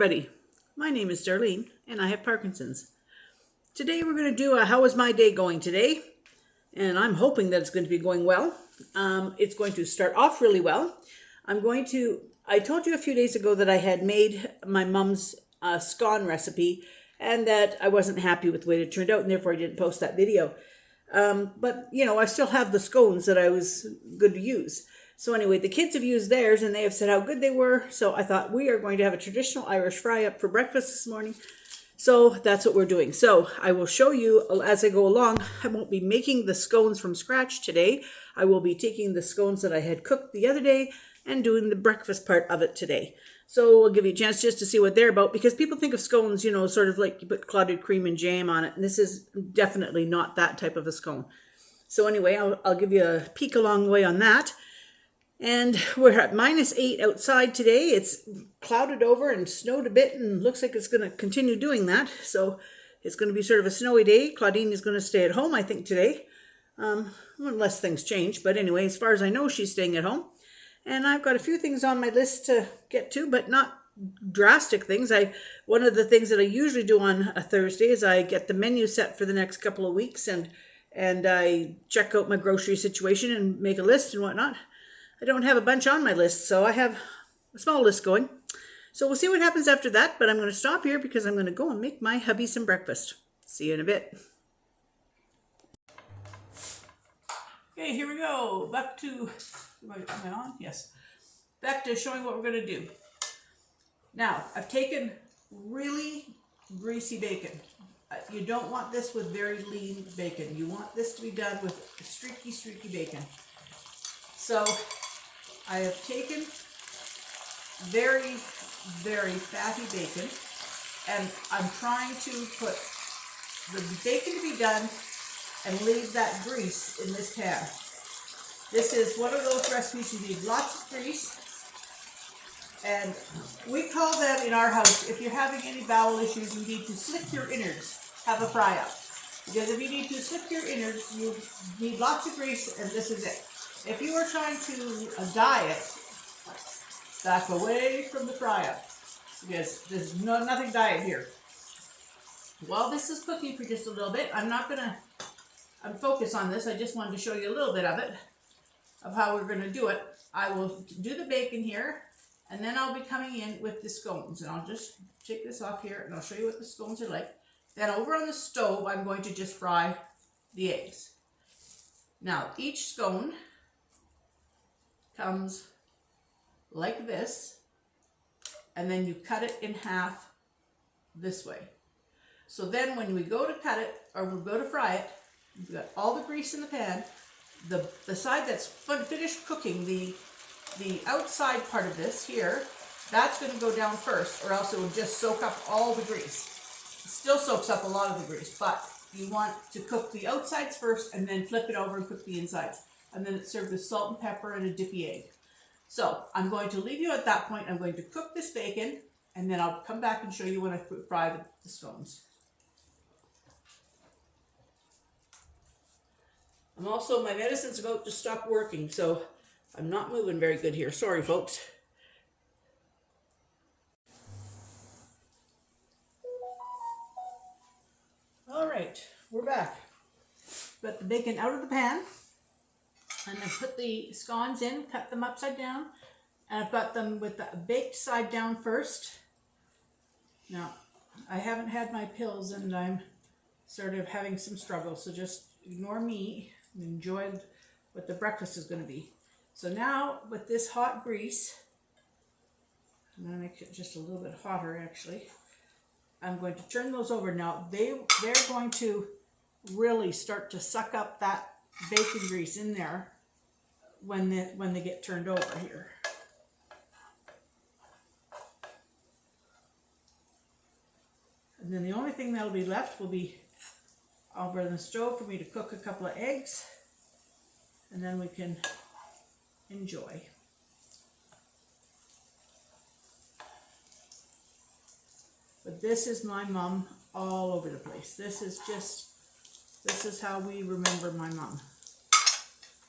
everybody, my name is Darlene and I have Parkinson's. Today we're going to do a how is my day going today, and I'm hoping that it's going to be going well. It's going to start off really well. I told you a few days ago that I had made my mom's scone recipe and that I wasn't happy with the way it turned out and therefore I didn't post that video. But I still have the scones that I was good to use. So anyway, the kids have used theirs and they have said how good they were. So I thought we are going to have a traditional Irish fry up for breakfast this morning. So that's what we're doing. So I will show you as I go along. I won't be making the scones from scratch today. I will be taking the scones that I had cooked the other day and doing the breakfast part of it today. So I'll give you a chance just to see what they're about, because people think of scones, sort of like you put clotted cream and jam on it. And this is definitely not that type of a scone. So anyway, I'll give you a peek along the way on that. And we're at -8 outside today. It's clouded over and snowed a bit and looks like it's going to continue doing that. So it's going to be sort of a snowy day. Claudine is going to stay at home, I think, today. Unless things change. But anyway, as far as I know, she's staying at home. And I've got a few things on my list to get to, but not drastic things. One of the things that I usually do on a Thursday is I get the menu set for the next couple of weeks and I check out my grocery situation and make a list and whatnot. I don't have a bunch on my list, so I have a small list going. So we'll see what happens after that, but I'm going to stop here because I'm going to go and make my hubby some breakfast. See you in a bit. Okay, here we go. Back to, am I on? Yes. Back to showing what we're going to do. Now, I've taken really greasy bacon. You don't want this with very lean bacon. You want this to be done with streaky bacon. So I have taken very, very fatty bacon, and I'm trying to put the bacon to be done and leave that grease in this pan. This is one of those recipes you need lots of grease, and we call them in our house, if you're having any bowel issues, you need to slick your innards, have a fry up. Because if you need to slick your innards, you need lots of grease, and this is it. If you are trying to diet, back away from the fry-up, because there's nothing diet here. While this is cooking for just a little bit, I'm focused on this. I just wanted to show you a little bit of it, of how we're going to do it. I will do the bacon here, and then I'll be coming in with the scones. And I'll just take this off here, and I'll show you what the scones are like. Then over on the stove, I'm going to just fry the eggs. Now, each scone comes like this, and then you cut it in half this way. So then when we go to cut it, or we go to fry it, you've got all the grease in the pan. The side that's finished cooking, the outside part of this here, that's going to go down first, or else it will just soak up all the grease. It still soaks up a lot of the grease, but you want to cook the outsides first and then flip it over and cook the insides. And then it's served with salt and pepper and a dippy egg. So I'm going to leave you at that point. I'm going to cook this bacon, and then I'll come back and show you when I fry the scones. My medicine's about to stop working, so I'm not moving very good here. Sorry, folks. All right, we're back. Got the bacon out of the pan. And I put the scones in, cut them upside down, and I've got them with the baked side down first. Now, I haven't had my pills and I'm sort of having some struggle, so just ignore me and enjoy what the breakfast is going to be. So now, with this hot grease, I'm going to make it just a little bit hotter actually. I'm going to turn those over. Now, they're going to really start to suck up that bacon grease in there when they get turned over here. And then the only thing that'll be left will be over on the stove for me to cook a couple of eggs, and then we can enjoy. But this is my mom all over the place. This is how we remember my mom.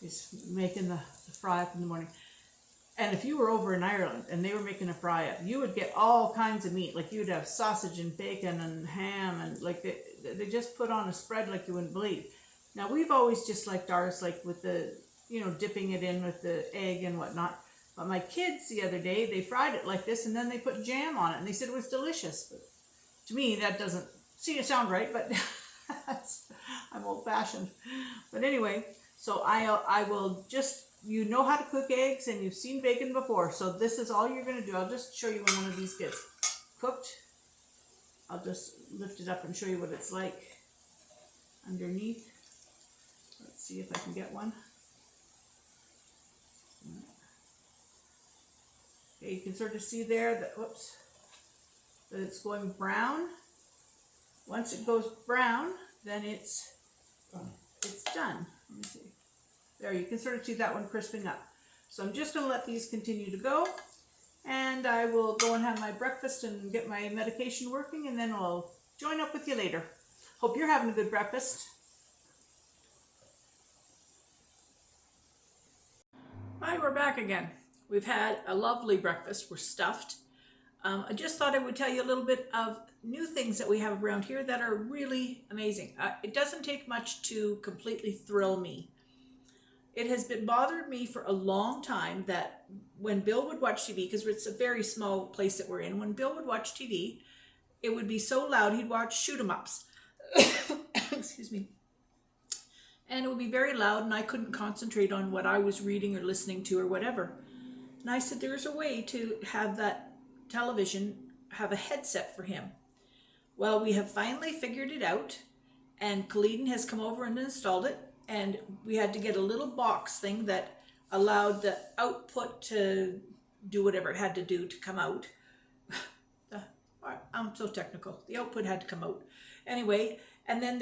Is making the fry up in the morning. And if you were over in Ireland and they were making a fry up, you would get all kinds of meat. Like you'd have sausage and bacon and ham, and like they just put on a spread like you wouldn't believe. Now we've always just liked ours like with the, you know, dipping it in with the egg and whatnot. But my kids the other day, they fried it like this and then they put jam on it and they said it was delicious. But to me, that doesn't sound right, but I'm old fashioned. But anyway, so I will just, you know how to cook eggs and you've seen bacon before. So this is all you're going to do. I'll just show you when one of these gets cooked. I'll just lift it up and show you what it's like underneath. Let's see if I can get one. Okay, you can sort of see there that, whoops, that it's going brown. Once it goes brown, then it's done. Let me see. There, you can sort of see that one crisping up. So I'm just going to let these continue to go, and I will go and have my breakfast and get my medication working, and then I'll join up with you later. Hope you're having a good breakfast. Hi, we're back again. We've had a lovely breakfast. We're stuffed. I just thought I would tell you a little bit of new things that we have around here that are really amazing. It doesn't take much to completely thrill me. It has been bothering me for a long time that when Bill would watch TV, because it's a very small place that we're in, when Bill would watch TV, it would be so loud he'd watch shoot 'em ups. Excuse me. And it would be very loud and I couldn't concentrate on what I was reading or listening to or whatever. And I said there's a way to have that television have a headset for him. Well, we have finally figured it out, and Khalidin has come over and installed it, and we had to get a little box thing that allowed the output to do whatever it had to do to come out. I'm so technical. The output had to come out. Anyway, and then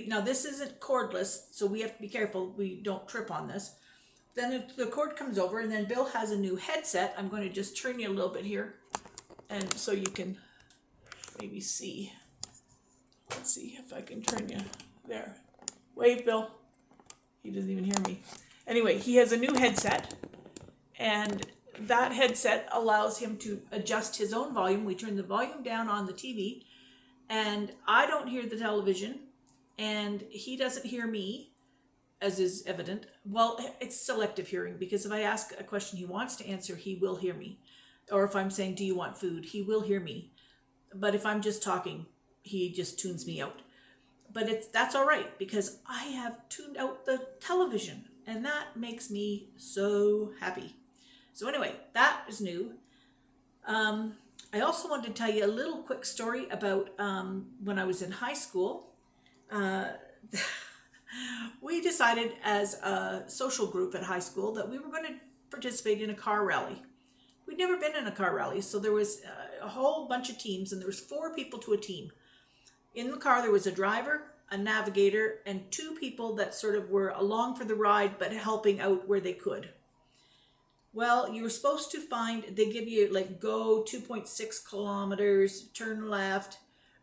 now this isn't cordless, so we have to be careful we don't trip on this. Then the cord comes over, and then Bill has a new headset. I'm going to just turn you a little bit here, and so you can maybe see. Let's see if I can turn you there. Wave, Bill. He doesn't even hear me. Anyway, he has a new headset, and that headset allows him to adjust his own volume. We turn the volume down on the TV, and I don't hear the television, and he doesn't hear me, as is evident. Well, it's selective hearing, because if I ask a question he wants to answer, he will hear me. Or if I'm saying, do you want food? He will hear me. But if I'm just talking, he just tunes me out. But that's all right, because I have tuned out the television, and that makes me so happy. So anyway, that is new. I also wanted to tell you a little quick story about when I was in high school. We decided as a social group at high school that we were going to participate in a car rally. We'd never been in a car rally, so there was a whole bunch of teams, and there was 4 people to a team. In the car, there was a driver, a navigator, and 2 people that sort of were along for the ride, but helping out where they could. Well, you were supposed to they give you like go 2.6 kilometers, turn left.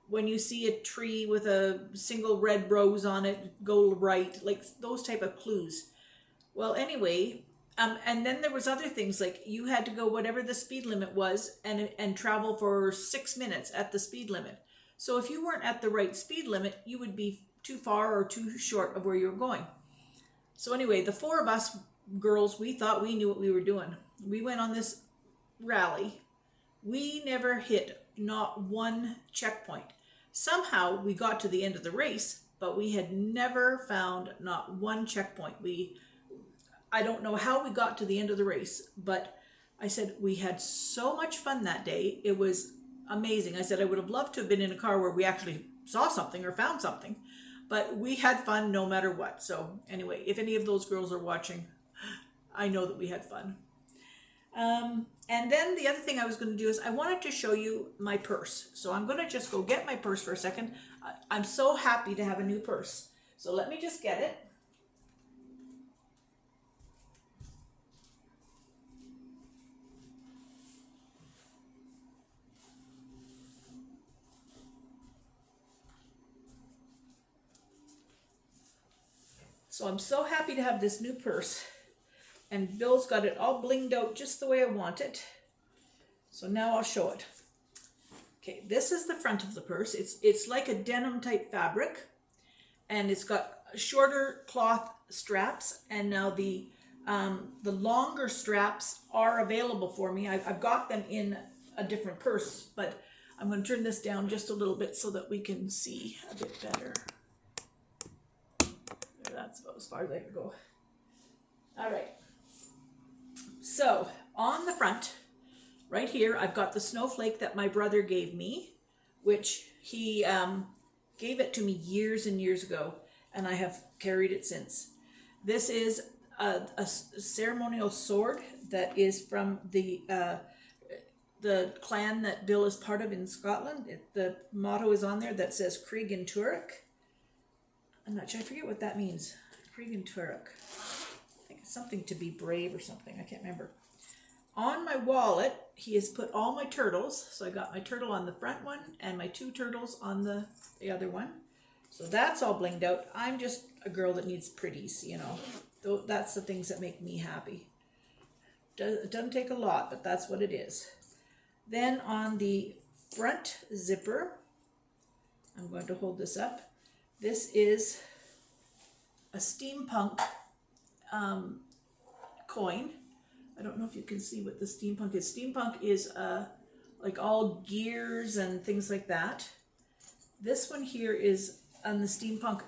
When you see a tree with a single red rose on it, go right, like those type of clues. Well, anyway, and then there was other things like you had to go whatever the speed limit was and travel for 6 minutes at the speed limit. So if you weren't at the right speed limit, you would be too far or too short of where you were going. So anyway, the 4 of us girls, we thought we knew what we were doing. We went on this rally. We never hit not one checkpoint. Somehow we got to the end of the race, but we had never found not one checkpoint. I don't know how we got to the end of the race, but I said we had so much fun that day. It was amazing. I said I would have loved to have been in a car where we actually saw something or found something, but we had fun no matter what. So anyway, if any of those girls are watching, I know that we had fun. And then the other thing I was going to do is I wanted to show you my purse. So I'm going to just go get my purse for a second. I'm so happy to have a new purse. So let me just get it. So I'm so happy to have this new purse. And Bill's got it all blinged out just the way I want it. So now I'll show it. Okay, this is the front of the purse. It's like a denim type fabric, and it's got shorter cloth straps, and now the longer straps are available for me. I've got them in a different purse, but I'm going to turn this down just a little bit so that we can see a bit better. That's about as far as I can go. All right. So on the front, right here, I've got the snowflake that my brother gave me, which he gave it to me years and years ago, and I have carried it since. This is a ceremonial sword that is from the clan that Bill is part of in Scotland. The motto is on there that says Creag and Turek. I'm not sure, I forget what that means. Creag and Turek. I think it's something to be brave or something, I can't remember. On my wallet, he has put all my turtles. So I got my turtle on the front one and my 2 turtles on the other one. So that's all blinged out. I'm just a girl that needs pretties, you know. That's the things that make me happy. It doesn't take a lot, but that's what it is. Then on the front zipper, I'm going to hold this up. This is a steampunk coin. I don't know if you can see what the steampunk is. Steampunk is like all gears and things like that. This one here is on the steampunk.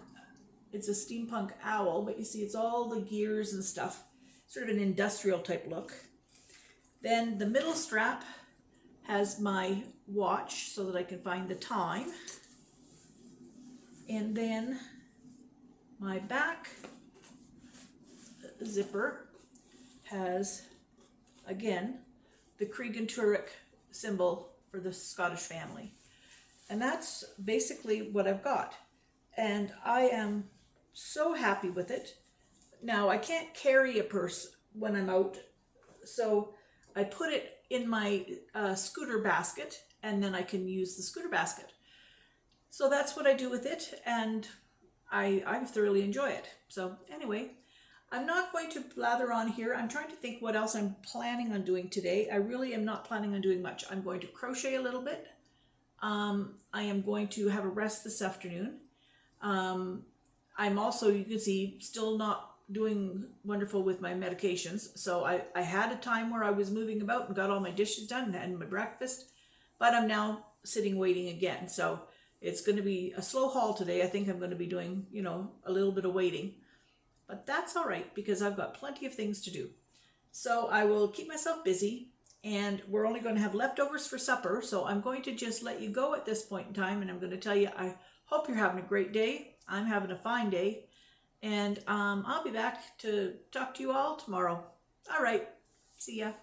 It's a steampunk owl, but you see it's all the gears and stuff. Sort of an industrial type look. Then the middle strap has my watch so that I can find the time. And then my back zipper has, again, the Creag and Turek symbol for the Scottish family. And that's basically what I've got. And I am so happy with it. Now, I can't carry a purse when I'm out, so I put it in my scooter basket, and then I can use the scooter basket. So that's what I do with it, and I thoroughly enjoy it. So anyway, I'm not going to blather on here. I'm trying to think what else I'm planning on doing today. I really am not planning on doing much. I'm going to crochet a little bit. I am going to have a rest this afternoon. I'm also, you can see, still not doing wonderful with my medications. So I had a time where I was moving about and got all my dishes done and my breakfast, but I'm now sitting waiting again. So it's going to be a slow haul today. I think I'm going to be doing, you know, a little bit of waiting, but that's all right because I've got plenty of things to do. So I will keep myself busy, and we're only going to have leftovers for supper. So I'm going to just let you go at this point in time, and I'm going to tell you, I hope you're having a great day. I'm having a fine day, and I'll be back to talk to you all tomorrow. All right. See ya.